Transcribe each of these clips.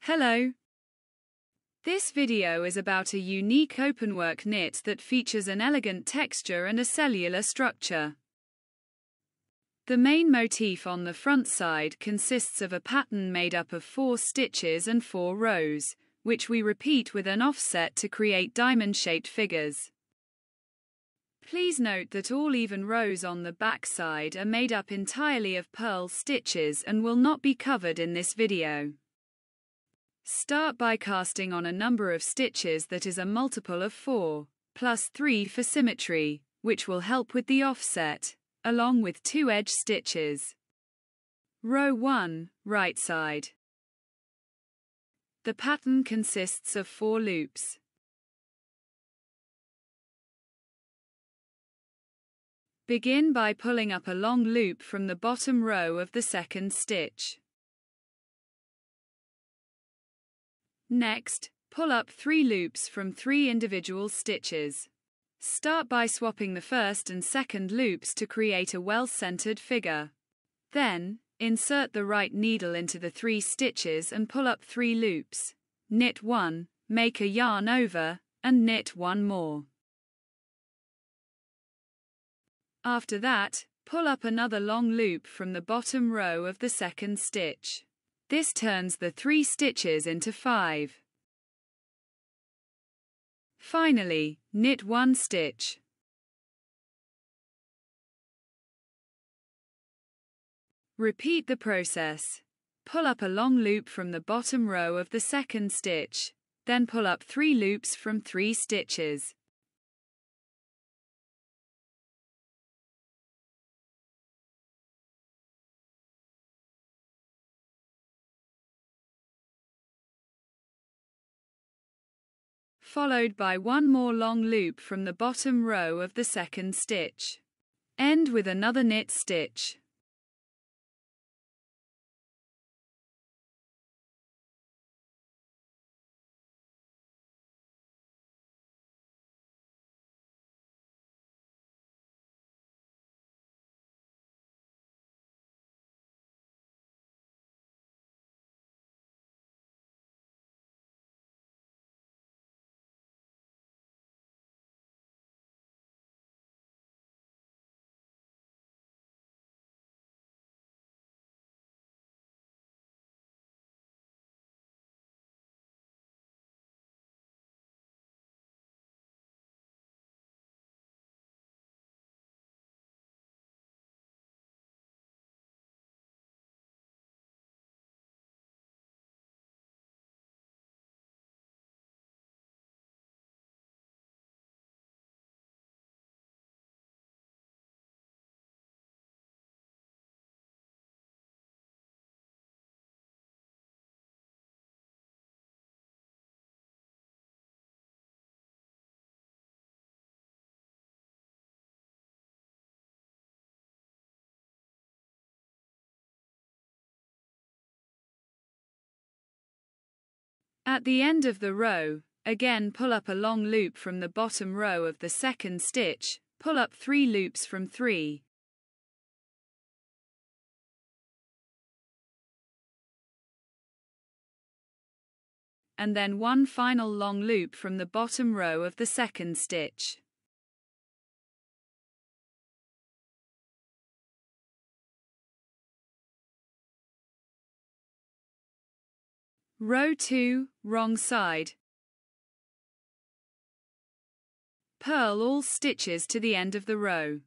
Hello. This video is about a unique openwork knit that features an elegant texture and a cellular structure. The main motif on the front side consists of a pattern made up of 4 stitches and 4 rows, which we repeat with an offset to create diamond-shaped figures. Please note that all even rows on the back side are made up entirely of purl stitches and will not be covered in this video. Start by casting on a number of stitches that is a multiple of 4, plus 3 for symmetry, which will help with the offset, along with 2 edge stitches. Row 1, right side. The pattern consists of 4 loops. Begin by pulling up a long loop from the bottom row of the second stitch. Next, pull up 3 loops from 3 individual stitches. Start by swapping the first and second loops to create a well-centered figure. Then, insert the right needle into the 3 stitches and pull up 3 loops. Knit 1, make a yarn over, and knit 1 more. After that, pull up another long loop from the bottom row of the second stitch. This turns the 3 stitches into 5. Finally, knit 1 stitch. Repeat the process. Pull up a long loop from the bottom row of the second stitch, then pull up 3 loops from 3 stitches. Followed by 1 more long loop from the bottom row of the second stitch. End with another knit stitch. At the end of the row, again pull up a long loop from the bottom row of the second stitch, pull up 3 loops from 3. And then 1 final long loop from the bottom row of the second stitch. Row 2, wrong side. Purl all stitches to the end of the row.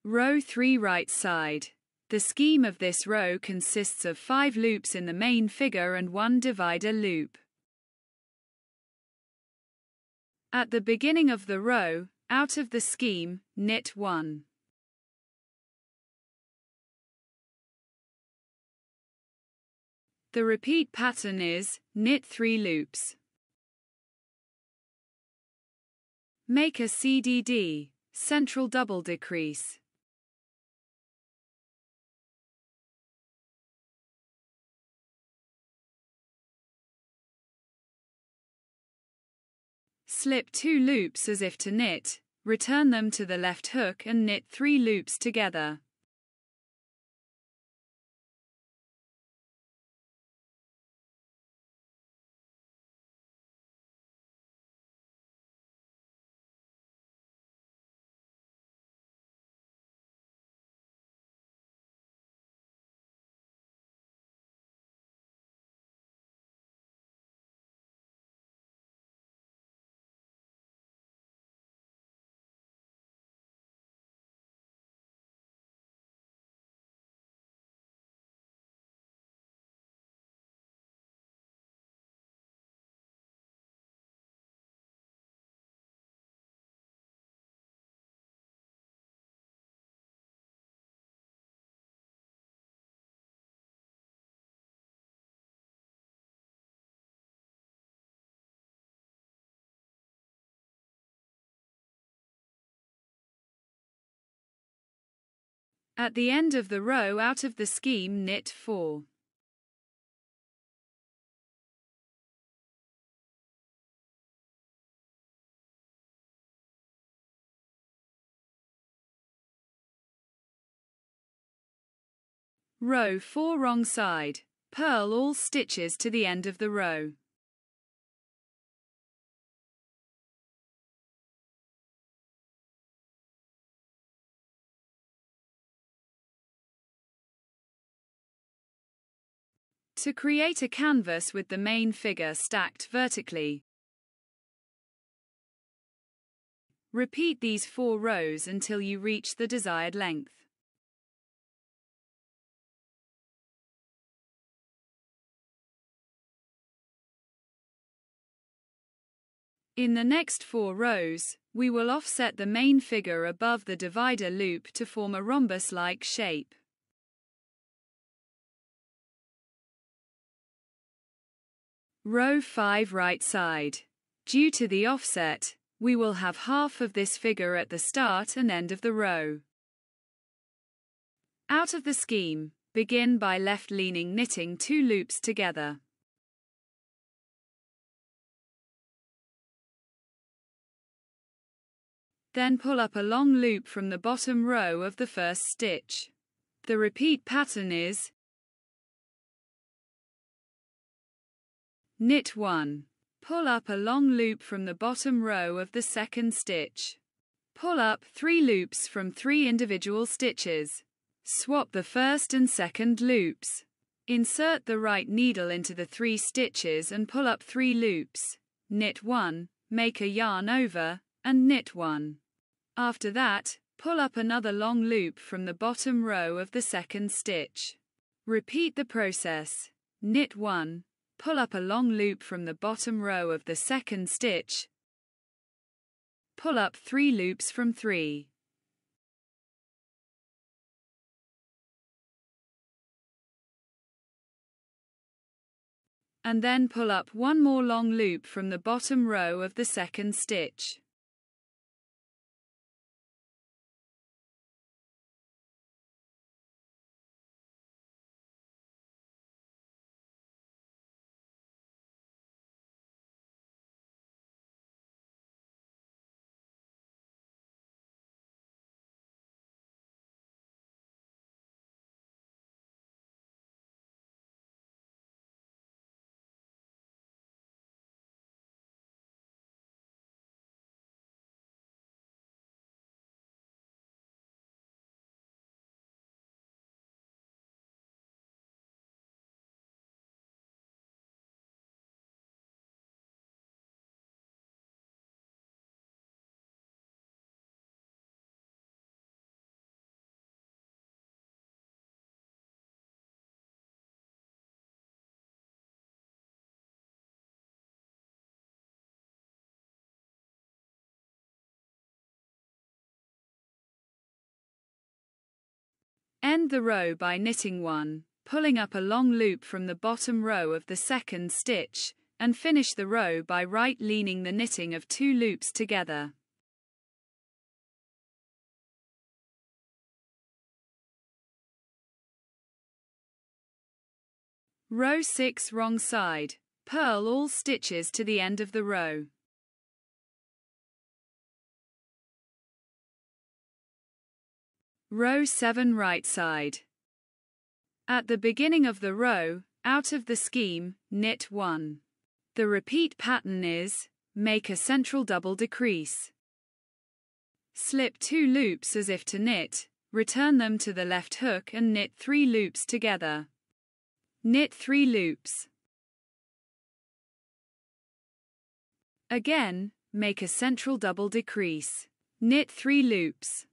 Row 3, right side. The scheme of this row consists of 5 loops in the main figure and 1 divider loop. At the beginning of the row, out of the scheme, knit 1. The repeat pattern is, knit 3 loops. Make a CDD, central double decrease. Slip 2 loops as if to knit, return them to the left hook and knit 3 loops together. At the end of the row out of the scheme, knit 4. Row 4 wrong side. Purl all stitches to the end of the row. To create a canvas with the main figure stacked vertically, repeat these 4 rows until you reach the desired length. In the next 4 rows, we will offset the main figure above the divider loop to form a rhombus-like shape. Row 5 right side. Due to the offset, we will have half of this figure at the start and end of the row. Out of the scheme, begin by left-leaning knitting 2 loops together. Then pull up a long loop from the bottom row of the first stitch. The repeat pattern is knit 1. Pull up a long loop from the bottom row of the second stitch. Pull up 3 loops from 3 individual stitches. Swap the first and second loops. Insert the right needle into the 3 stitches and pull up 3 loops. Knit 1, make a yarn over, and knit 1. After that, pull up another long loop from the bottom row of the second stitch. Repeat the process. Knit 1, pull up a long loop from the bottom row of the second stitch. Pull up 3 loops from 3. And then pull up 1 more long loop from the bottom row of the second stitch. End the row by knitting 1, pulling up a long loop from the bottom row of the second stitch, and finish the row by right-leaning the knitting of 2 loops together. Row 6 wrong side. Purl all stitches to the end of the row. Row 7 right side. At the beginning of the row, out of the scheme, knit 1. The repeat pattern is, make a central double decrease. Slip 2 loops as if to knit, return them to the left hook and knit 3 loops together. Knit 3 loops. Again, make a central double decrease. Knit 3 loops.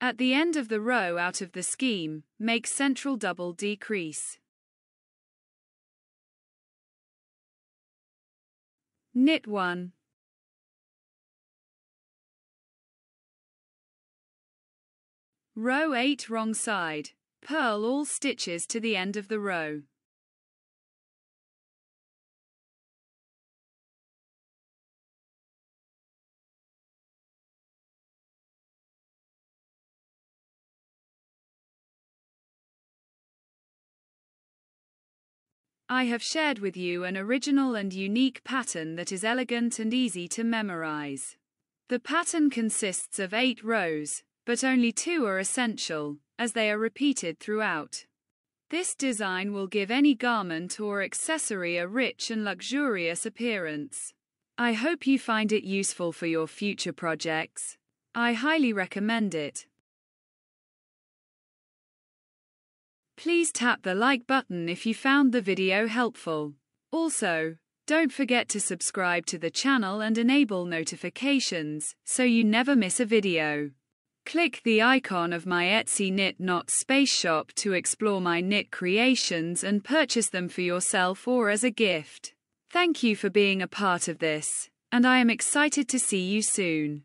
At the end of the row out of the scheme, make central double decrease. Knit 1. Row 8 wrong side. Purl all stitches to the end of the row. I have shared with you an original and unique pattern that is elegant and easy to memorize. The pattern consists of 8 rows, but only 2 are essential, as they are repeated throughout. This design will give any garment or accessory a rich and luxurious appearance. I hope you find it useful for your future projects. I highly recommend it. Please tap the like button if you found the video helpful. Also, don't forget to subscribe to the channel and enable notifications so you never miss a video. Click the icon of my Etsy Knit Not Space shop to explore my knit creations and purchase them for yourself or as a gift. Thank you for being a part of this, and I am excited to see you soon.